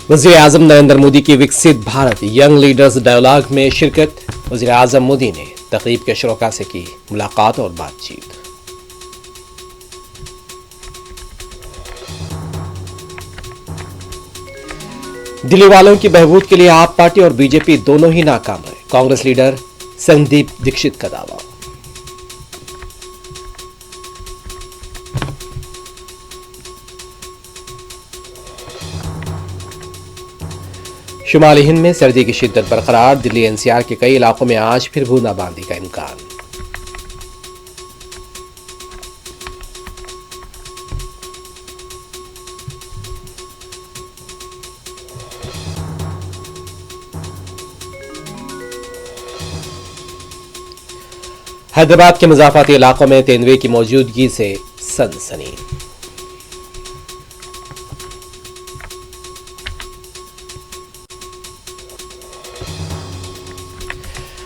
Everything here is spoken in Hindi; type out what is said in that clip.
वज़ीर-ए-आज़म नरेंद्र मोदी की विकसित भारत यंग लीडर्स डायलॉग में शिरकत। वज़ीर-ए-आज़म मोदी ने तक़रीब के शुरका से की मुलाकात और बातचीत। दिल्ली वालों की बहबूद के लिए आप पार्टी और बीजेपी दोनों ही नाकाम है, कांग्रेस लीडर संदीप दीक्षित का दावा। शुमाली हिंद में सर्दी की शिद्दत बरकरार। दिल्ली एनसीआर के कई इलाकों में आज फिर बूंदाबांदी का इम्कान। हैदराबाद के मुज़ाफ़ाती इलाकों में तेंदुए की मौजूदगी से सनसनी।